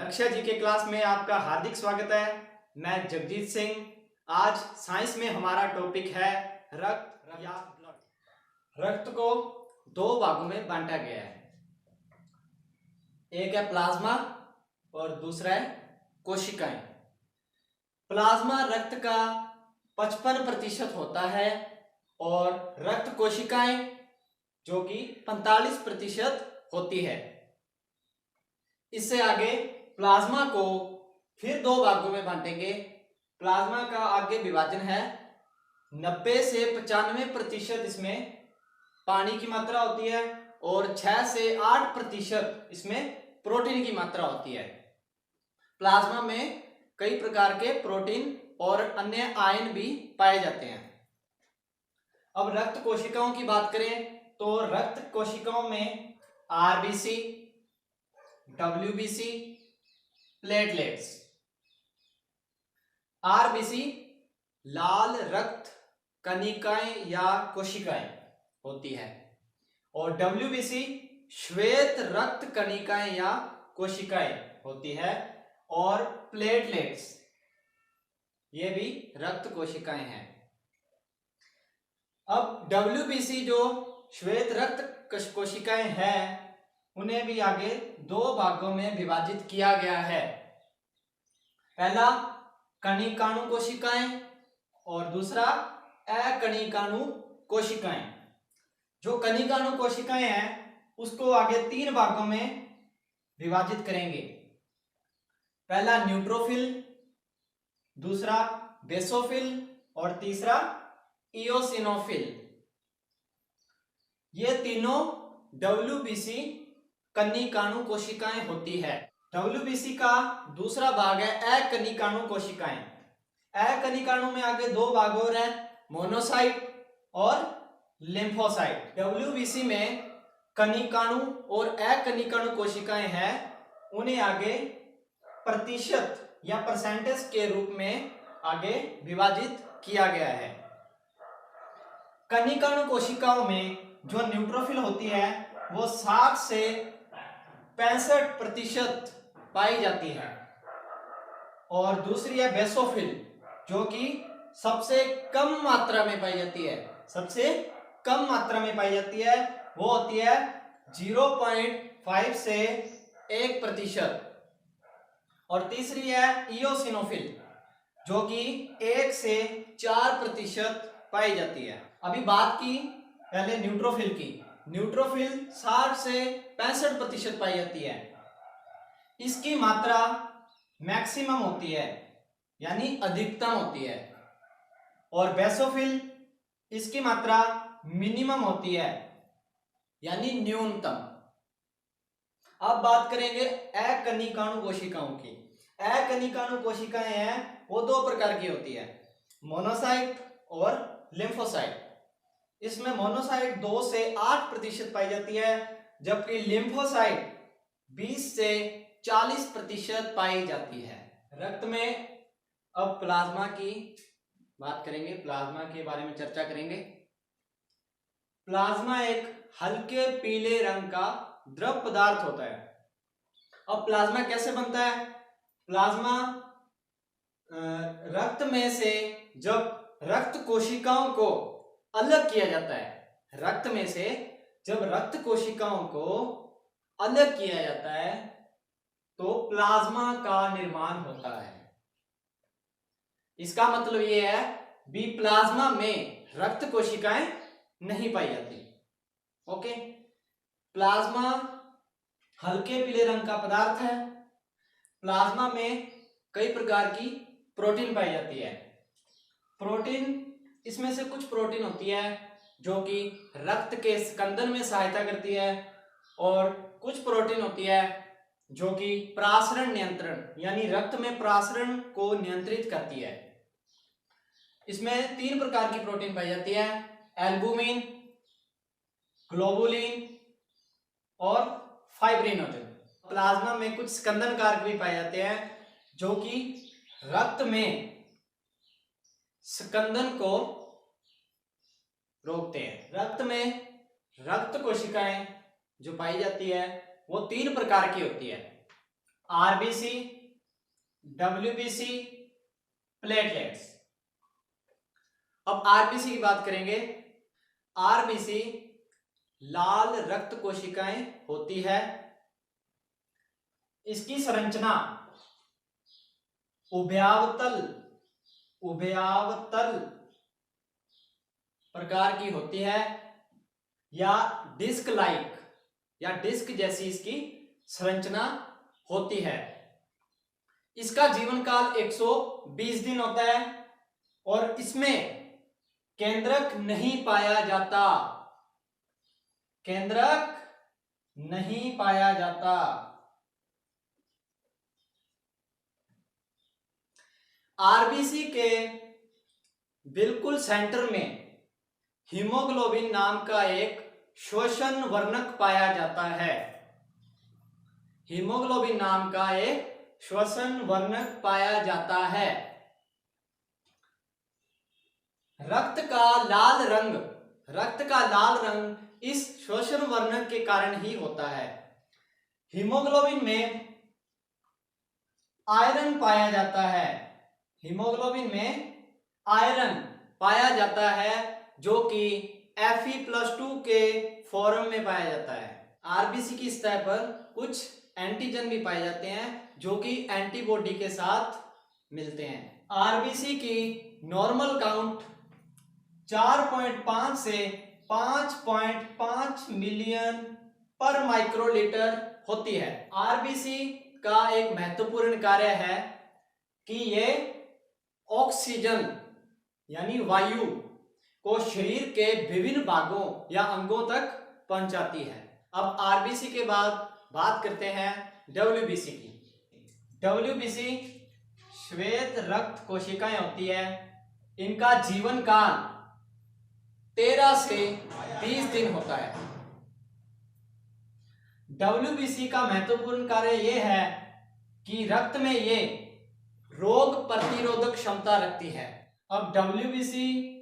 लक्ष्य जी के क्लास में आपका हार्दिक स्वागत है। मैं जगजीत सिंह। आज साइंस में हमारा टॉपिक है रक्त या ब्लड। रक्त को दो भागों में बांटा गया है, एक है प्लाज्मा और दूसरा है कोशिकाएं। प्लाज्मा रक्त का 55% होता है और रक्त कोशिकाएं जो कि 45% होती है। इससे आगे प्लाज्मा को फिर दो भागों में बांटेंगे। प्लाज्मा का आगे विभाजन है 90 से 95% इसमें पानी की मात्रा होती है और 6 से 8% इसमें प्रोटीन की मात्रा होती है। प्लाज्मा में कई प्रकार के प्रोटीन और अन्य आयन भी पाए जाते हैं। अब रक्त कोशिकाओं की बात करें तो रक्त कोशिकाओं में आरबीसी, डब्ल्यूबीसी, प्लेटलेट्स। आरबीसी लाल रक्त कणिकाएं या कोशिकाएं होती है और डब्ल्यूबीसी श्वेत रक्त कणिकाएं या कोशिकाएं होती है और प्लेटलेट्स ये भी रक्त कोशिकाएं हैं। अब डब्ल्यूबीसी जो श्वेत रक्त कोशिकाएं हैं उन्हें भी आगे दो भागों में विभाजित किया गया है। पहला कणिकाणु कोशिकाएं और दूसरा अकणिकाणु कोशिकाएं। जो कणिकाणु कोशिकाएं हैं उसको आगे तीन भागों में विभाजित करेंगे। पहला न्यूट्रोफिल, दूसरा बेसोफिल और तीसरा इओसिनोफिल। ये तीनों डब्ल्यूबीसी कणिकाणु कोशिकाएं होती है। डब्ल्यूबीसी का दूसरा भाग है अकणिकाणु कोशिकाएं। अकणिकाणु में आगे दो भाग और हैं, मोनोसाइट और लिम्फोसाइट। डब्ल्यूबीसी में कणिकाणु और अकणिकाणु कोशिकाएं हैं, उन्हें आगे प्रतिशत या परसेंटेज के रूप में आगे विभाजित किया गया है। कणिकाणु कोशिकाओं में जो न्यूट्रोफिल होती है वो 60 से 65% पाई जाती है और दूसरी है बेसोफिल जो कि सबसे कम मात्रा में पाई जाती है। सबसे कम मात्रा में पाई जाती है वो होती है 0.5 से 1% और तीसरी है इओसिनोफिल जो कि 1 से 4% पाई जाती है। अभी बात की पहले न्यूट्रोफिल की। न्यूट्रोफिल 60 से 65% पाई जाती है। इसकी मात्रा मैक्सिमम होती है यानी अधिकतम होती है और बेसोफिल इसकी मात्रा मिनिमम होती है यानी न्यूनतम। अब बात करेंगे अकणिकाणु कोशिकाओं की। अकणिकाणु कोशिकाएं हैं वो दो प्रकार की होती है, मोनोसाइट और लिम्फोसाइट। इसमें मोनोसाइट 2 से 8% पाई जाती है जबकि लिम्फोसाइट 20 से 40% पाई जाती है। रक्त में अब प्लाज्मा की बात करेंगे, प्लाज्मा के बारे में चर्चा करेंगे। प्लाज्मा एक हल्के पीले रंग का द्रव पदार्थ होता है। अब प्लाज्मा कैसे बनता है? प्लाज्मा रक्त में से जब रक्त कोशिकाओं को अलग किया जाता है, रक्त में से जब रक्त कोशिकाओं को अलग किया जाता है तो प्लाज्मा का निर्माण होता है। इसका मतलब यह है भी प्लाज्मा में रक्त कोशिकाएं नहीं पाई जाती। ओके, प्लाज्मा हल्के पीले रंग का पदार्थ है। प्लाज्मा में कई प्रकार की प्रोटीन पाई जाती है। प्रोटीन इसमें से कुछ प्रोटीन होती है जो कि रक्त के स्कंदन में सहायता करती है और कुछ प्रोटीन होती है जो कि प्रासरण नियंत्रण यानी रक्त में प्रासरण को नियंत्रित करती है। इसमें तीन प्रकार की प्रोटीन पाई जाती है, एल्बुमिन, ग्लोबुलिन और फाइब्रिनोजन। प्लाज्मा में कुछ स्कंदन कारक भी पाए जाते हैं जो कि रक्त में स्कंदन को रोकते हैं। रक्त में रक्त कोशिकाएं जो पाई जाती है वो तीन प्रकार की होती है। RBC, WBC, platelets. अब आरबीसी की बात करेंगे। आरबीसी लाल रक्त कोशिकाएं होती है। इसकी संरचना उभयावतल प्रकार की होती है या डिस्क लाइक या डिस्क जैसी इसकी संरचना होती है। इसका जीवन काल 120 दिन होता है और इसमें केंद्रक नहीं पाया जाता। केंद्रक नहीं पाया जाता। आरबीसी के बिल्कुल सेंटर में हीमोग्लोबिन नाम का एक श्वसन वर्णक पाया जाता है। हीमोग्लोबिन नाम का एक श्वसन वर्णक पाया जाता है। रक्त का लाल रंग इस श्वसन वर्णक के कारण ही होता है। हीमोग्लोबिन में आयरन पाया जाता है। हीमोग्लोबिन में आयरन पाया जाता है जो कि Fe+2 के फॉर्म में पाया जाता है। आरबीसी की सतह पर कुछ एंटीजन भी पाए जाते हैं जो कि एंटीबॉडी के साथ मिलते हैं। आरबीसी की नॉर्मल काउंट 4.5 से 5.5 मिलियन पर माइक्रोलीटर होती है। आरबीसी का एक महत्वपूर्ण कार्य है कि ये ऑक्सीजन यानी वायु को शरीर के विभिन्न भागों या अंगों तक पहुंचाती है। अब आरबीसी के बाद बात करते हैं डब्ल्यूबीसी की। डब्ल्यूबीसी श्वेत रक्त कोशिकाएं होती है। इनका जीवन काल 13 से 20 दिन होता है। डब्ल्यूबीसी का महत्वपूर्ण कार्य यह है कि रक्त में ये रोग प्रतिरोधक क्षमता रखती है। अब डब्ल्यूबीसी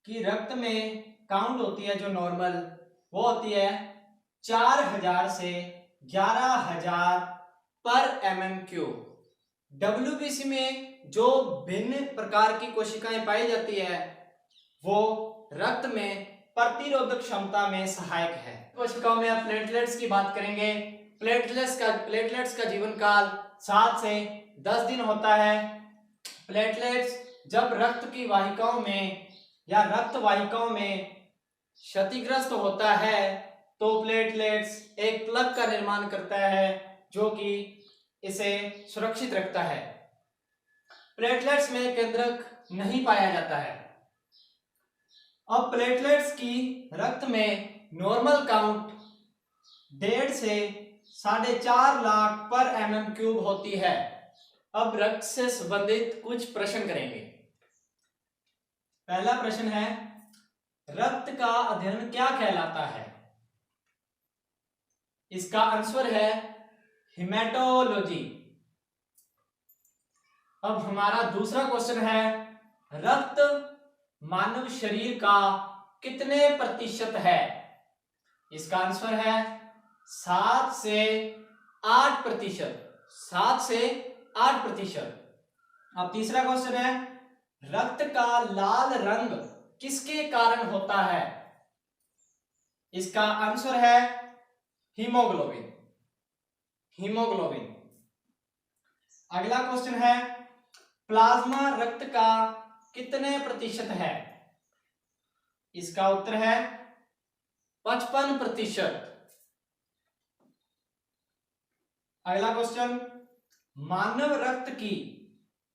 की रक्त में काउंट होती है जो नॉर्मल, वो होती है 4000 से 11000 पर mm³। डब्ल्यूबीसी में जो भिन्न प्रकार की कोशिकाएं पाई जाती है वो रक्त में प्रतिरोधक क्षमता में सहायक है। कोशिकाओं में आप प्लेटलेट्स की बात करेंगे। प्लेटलेट्स का जीवन काल 7 से 10 दिन होता है। प्लेटलेट्स जब रक्त की वाहिकाओं में या रक्त वाहिकाओं में क्षतिग्रस्त होता है तो प्लेटलेट्स एक प्लग का निर्माण करता है जो कि इसे सुरक्षित रखता है। प्लेटलेट्स में केंद्रक नहीं पाया जाता है। अब प्लेटलेट्स की रक्त में नॉर्मल काउंट 1.5 से 4.5 लाख पर mm³ होती है। अब रक्त से संबंधित कुछ प्रश्न करेंगे। पहला प्रश्न है, रक्त का अध्ययन क्या कहलाता है? इसका आंसर है हिमेटोलॉजी। अब हमारा दूसरा क्वेश्चन है, रक्त मानव शरीर का कितने प्रतिशत है? इसका आंसर है 7 से 8%। 7 से 8%। अब तीसरा क्वेश्चन है, रक्त का लाल रंग किसके कारण होता है? इसका आंसर है हीमोग्लोबिन। हीमोग्लोबिन। अगला क्वेश्चन है, प्लाज्मा रक्त का कितने प्रतिशत है? इसका उत्तर है 55%। अगला क्वेश्चन, मानव रक्त की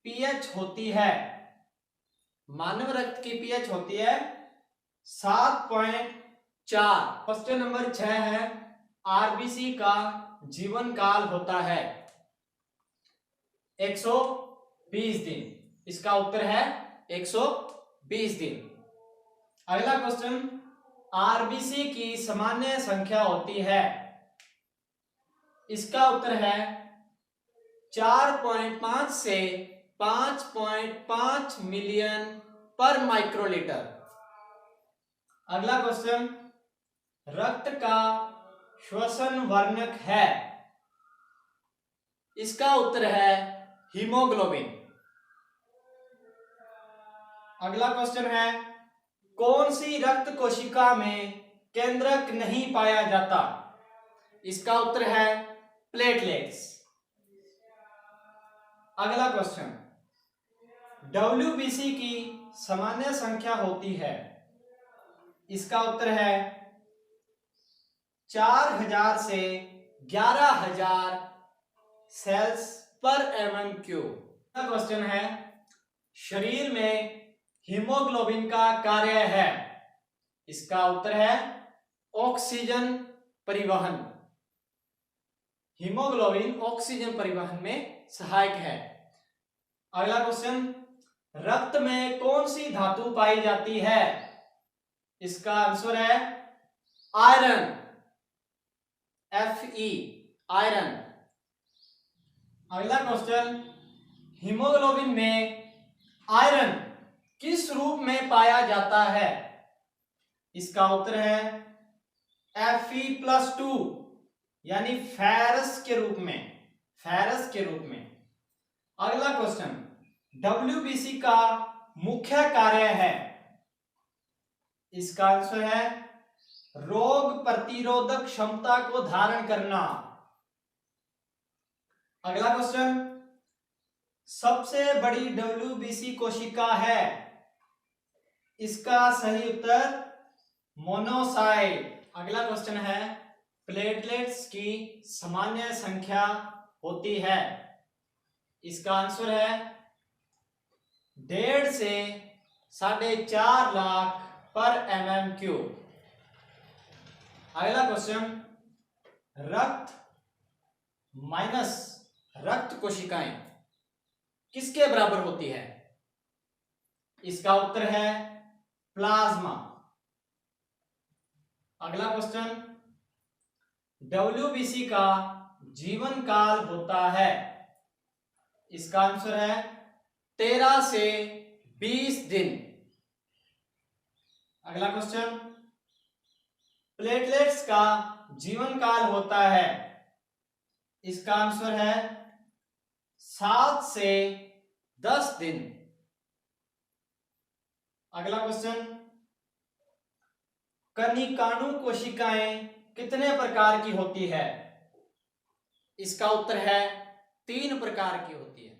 पीएच होती है। मानव रक्त की पीएच होती है 7.4। क्वेश्चन नंबर 6 है, आरबीसी का जीवन काल होता है 120 दिन। इसका उत्तर है 120 दिन। अगला क्वेश्चन, आरबीसी की सामान्य संख्या होती है। इसका उत्तर है 4.5 से 5.5 मिलियन पर माइक्रोलीटर। अगला क्वेश्चन, रक्त का श्वसन वर्णक है। इसका उत्तर है हीमोग्लोबिन। अगला क्वेश्चन है, कौन सी रक्त कोशिका में केंद्रक नहीं पाया जाता? इसका उत्तर है प्लेटलेट्स। अगला क्वेश्चन, WBC की सामान्य संख्या होती है? इसका उत्तर है 4000 से 11000 सेल्स पर mm³। अगला क्वेश्चन है, शरीर में हीमोग्लोबिन का कार्य है? इसका उत्तर है ऑक्सीजन परिवहन। हीमोग्लोबिन ऑक्सीजन परिवहन में सहायक है। अगला क्वेश्चन, रक्त में कौन सी धातु पाई जाती है? इसका आंसर है आयरन, Fe, आयरन। अगला क्वेश्चन, हीमोग्लोबिन में आयरन किस रूप में पाया जाता है? इसका उत्तर है Fe+2 यानी फेरस के रूप में, फेरस के रूप में। अगला क्वेश्चन, WBC का मुख्य कार्य है? इसका आंसर है रोग प्रतिरोधक क्षमता को धारण करना। अगला क्वेश्चन, सबसे बड़ी WBC कोशिका है? इसका सही उत्तर मोनोसाइट। अगला क्वेश्चन है, प्लेटलेट्स की सामान्य संख्या होती है? इसका आंसर है 1.5 से 4.5 लाख पर mm³। अगला क्वेश्चन, रक्त माइनस रक्त कोशिकाएं किसके बराबर होती है? इसका उत्तर है प्लाज्मा। अगला क्वेश्चन, WBC का जीवन काल होता है? इसका आंसर है 13 से 20 दिन। अगला क्वेश्चन, प्लेटलेट्स का जीवन काल होता है? इसका आंसर है 7 से 10 दिन। अगला क्वेश्चन, कनिकाणु कोशिकाएं कितने प्रकार की होती है? इसका उत्तर है 3 प्रकार की होती है।